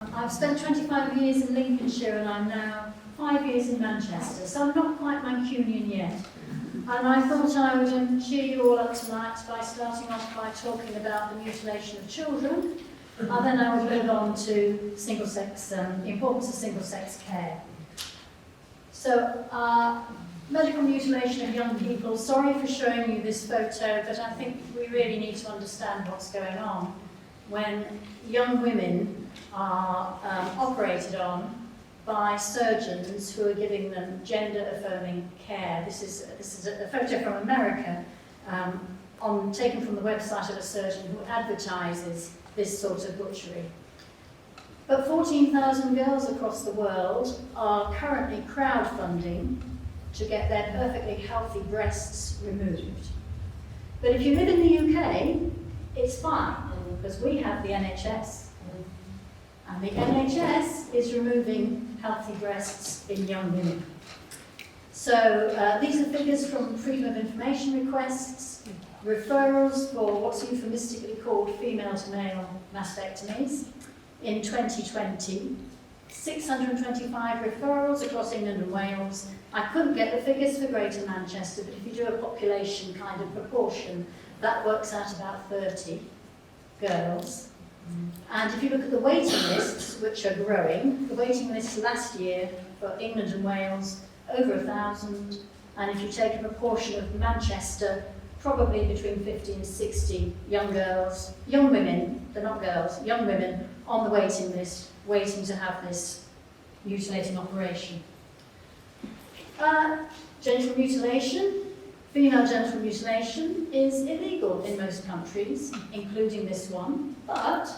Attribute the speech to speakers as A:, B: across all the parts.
A: I've spent 25 years in Lincolnshire and I'm now 5 years in Manchester, so I'm not quite Mancunian yet. And I thought I would cheer you all up tonight by starting off by talking about the mutilation of children, and then I would move on to the importance of single-sex care. So, medical mutilation of young people. Sorry for showing you this photo, but I think we really need to understand what's going on when young women are operated on by surgeons who are giving them gender-affirming care. This is a photo from America, taken from the website of a surgeon who advertises this sort of butchery. But 14,000 girls across the world are currently crowdfunding to get their perfectly healthy breasts removed. But if you live in the UK, it's fine, because we have the NHS. And the NHS is removing healthy breasts in young women. So these are figures from Freedom of Information requests, referrals for what's euphemistically called female-to-male mastectomies in 2020. 625 referrals across England and Wales. I couldn't get the figures for Greater Manchester, but if you do a population kind of proportion, that works out about 30 girls. And if you look at the waiting lists, which are growing, the waiting list last year for England and Wales, over 1,000, and if you take a proportion of Manchester, probably between 50 and 60 young women, they're not girls, young women on the waiting list, waiting to have this mutilating operation. Genital mutilation, female genital mutilation, is illegal in most countries, including this one, but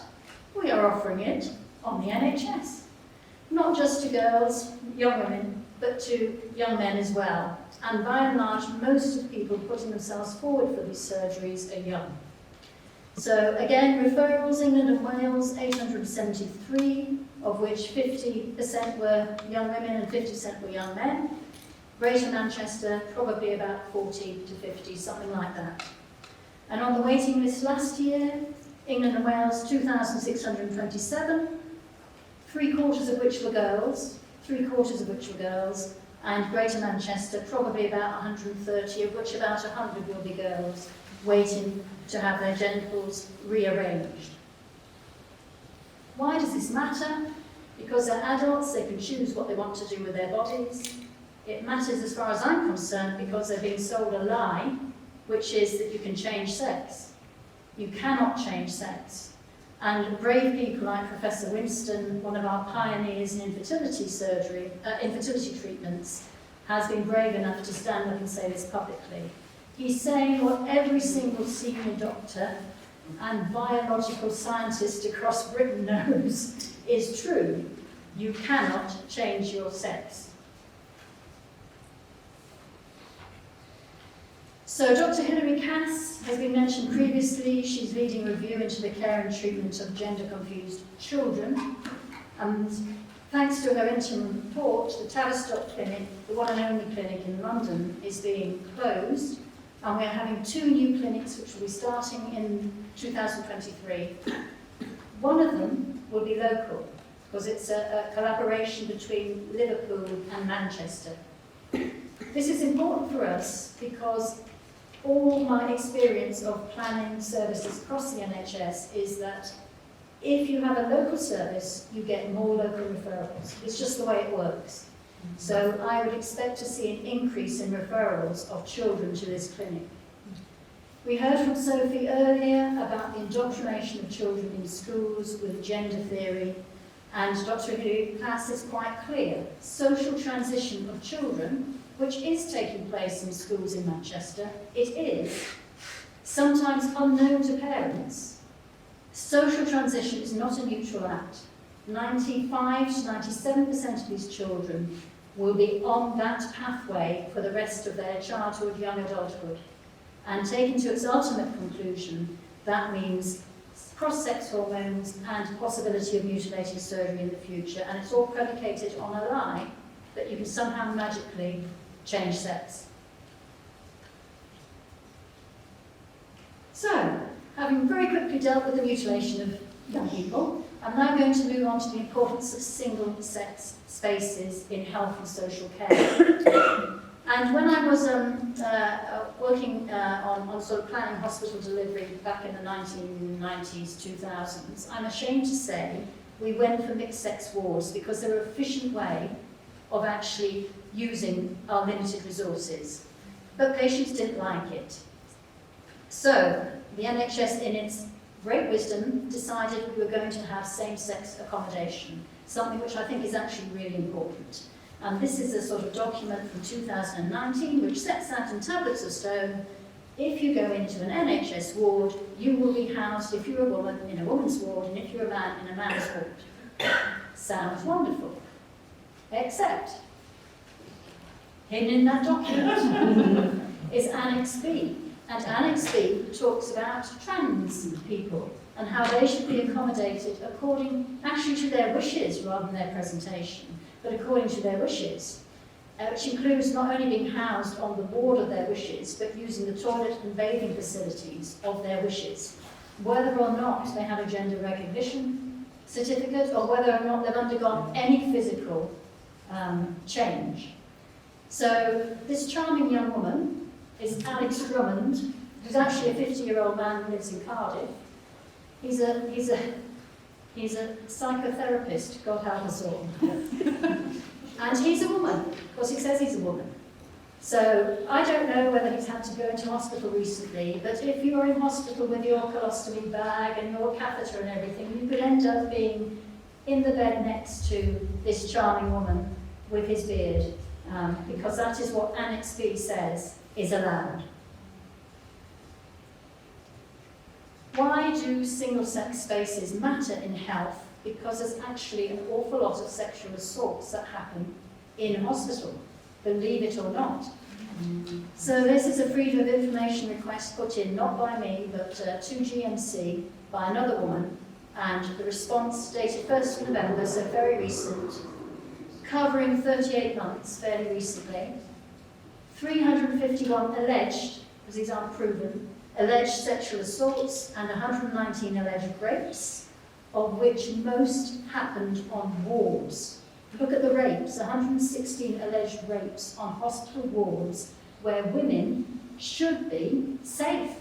A: we are offering it on the NHS. Not just to girls, young women, but to young men as well. And by and large, most of the people putting themselves forward for these surgeries are young. So again, referrals, England and Wales, 873, of which 50% were young women and 50% were young men. Greater Manchester, probably about 40 to 50, something like that. And on the waiting list last year, England and Wales, 2,627, 3/4 of which were girls, and Greater Manchester, probably about 130, of which about 100 will be girls, waiting to have their genitals rearranged. Why does this matter? Because they're adults, they can choose what they want to do with their bodies. It matters as far as I'm concerned because they're being sold a lie, which is that you can change sex. You cannot change sex. And brave people like Professor Winston, one of our pioneers in infertility treatments, has been brave enough to stand up and say this publicly. He's saying what every single senior doctor and biological scientist across Britain knows is true. You cannot change your sex. So Dr. Hilary Cass has been mentioned previously. She's leading a review into the care and treatment of gender-confused children. And thanks to her interim report, the Tavistock Clinic, the one and only clinic in London, is being closed. And we're having 2 new clinics which will be starting in 2023. One of them will be local, because it's a collaboration between Liverpool and Manchester. This is important for us because all my experience of planning services across the NHS is that if you have a local service, you get more local referrals. It's just the way it works. So I would expect to see an increase in referrals of children to this clinic. We heard from Sophie earlier about the indoctrination of children in schools with gender theory, and Dr. Hilary Cass is quite clear. Social transition of children, which is taking place in schools in Manchester, it is, sometimes unknown to parents. Social transition is not a neutral act. 95 to 97% of these children will be on that pathway for the rest of their childhood, young adulthood. And taken to its ultimate conclusion, that means cross-sex hormones and possibility of mutilating surgery in the future, and it's all predicated on a lie that you can somehow magically change sex. So, having very quickly dealt with the mutilation of young people, I'm now going to move on to the importance of single-sex spaces in health and social care. And when I was working on sort of planning hospital delivery back in the 1990s, 2000s, I'm ashamed to say we went for mixed-sex wards because they're an efficient way of actually using our limited resources. But patients didn't like it. So the NHS, in its great wisdom, decided we were going to have same-sex accommodation, something which I think is actually really important. And this is a sort of document from 2019 which sets out in tablets of stone, if you go into an NHS ward, you will be housed, if you're a woman, in a woman's ward, and if you're a man, in a man's ward. Sounds wonderful. Except, hidden in that document is Annex B. And Annex B talks about trans people and how they should be accommodated according, actually to their wishes rather than their presentation, but according to their wishes, which includes not only being housed on the ward of their wishes, but using the toilet and bathing facilities of their wishes, whether or not they have a gender recognition certificate or whether or not they've undergone any physical change. So this charming young woman is Alex Drummond, who's actually a 50-year-old man who lives in Cardiff. He's a psychotherapist, God help us all. And he's a woman, because he says he's a woman. So I don't know whether he's had to go into hospital recently, but if you're in hospital with your colostomy bag and your catheter and everything, you could end up being in the bed next to this charming woman with his beard, because that is what Annex B says is allowed. Why do single-sex spaces matter in health? Because there's actually an awful lot of sexual assaults that happen in hospital, believe it or not. So this is a Freedom of Information request put in, not by me, but to GMC by another woman, and the response dated 1st of November, so very recent, covering 38 months, fairly recently. 351 alleged, because these aren't proven, alleged sexual assaults and 119 alleged rapes, of which most happened on wards. Look at the rapes, 116 alleged rapes on hospital wards where women should be safe.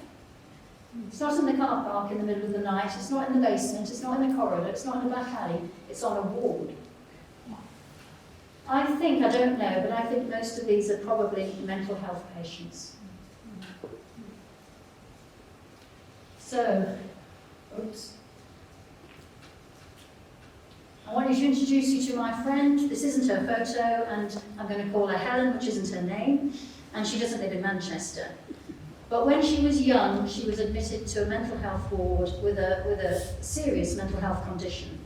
A: It's not in the car park in the middle of the night, it's not in the basement, it's not in the corridor, it's not in the back alley, it's on a ward. I don't know, but I think most of these are probably mental health patients. So, oops. I want to introduce you to my friend. This isn't her photo, and I'm going to call her Helen, which isn't her name, and she doesn't live in Manchester. But when she was young, she was admitted to a mental health ward with a serious mental health condition.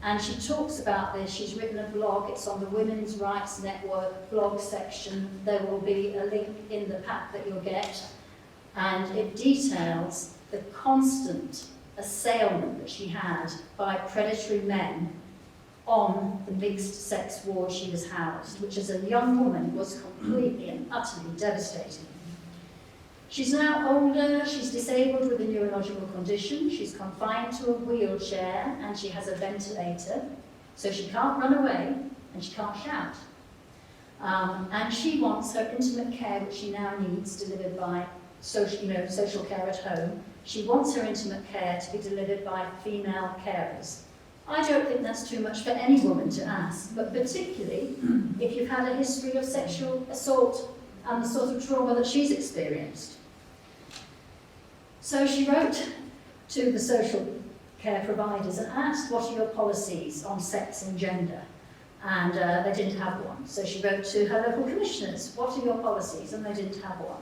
A: And she talks about this. She's written a blog. It's on the Women's Rights Network blog section. There will be a link in the pack that you'll get. And it details the constant assailment that she had by predatory men on the mixed-sex ward she was housed, which as a young woman was completely and utterly devastating. She's now older, she's disabled with a neurological condition, she's confined to a wheelchair, and she has a ventilator, so she can't run away, and she can't shout. And she wants her intimate care, which she now needs, delivered by social care at home. She wants her intimate care to be delivered by female carers. I don't think that's too much for any woman to ask, but particularly if you've had a history of sexual assault and the sort of trauma that she's experienced. So she wrote to the social care providers and asked, what are your policies on sex and gender? And they didn't have one. So she wrote to her local commissioners, what are your policies? And they didn't have one.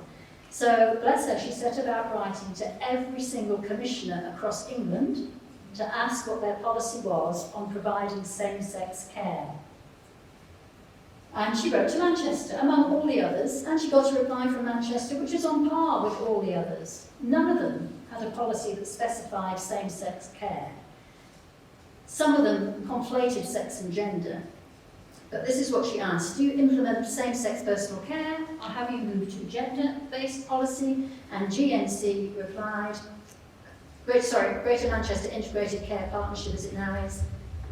A: So, bless her, she set about writing to every single commissioner across England to ask what their policy was on providing same-sex care. And she wrote to Manchester, among all the others, and she got a reply from Manchester which is on par with all the others. None of them had a policy that specified same-sex care. Some of them conflated sex and gender. But this is what she asked. Do you implement same-sex personal care, or have you moved to a gender-based policy? And GNC replied, Greater Manchester Integrated Care Partnership as it now is.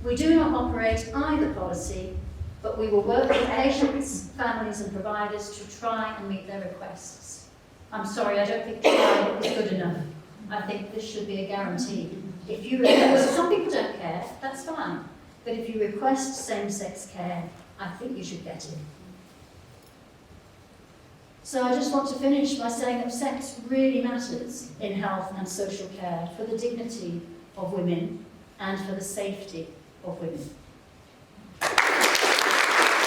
A: We do not operate either policy, but we will work with patients, families and providers to try and meet their requests. I'm sorry, I don't think try is good enough. I think this should be a guarantee. If you request, some people don't care, that's fine. But if you request same-sex care, I think you should get it. So I just want to finish by saying that sex really matters in health and social care for the dignity of women and for the safety of women.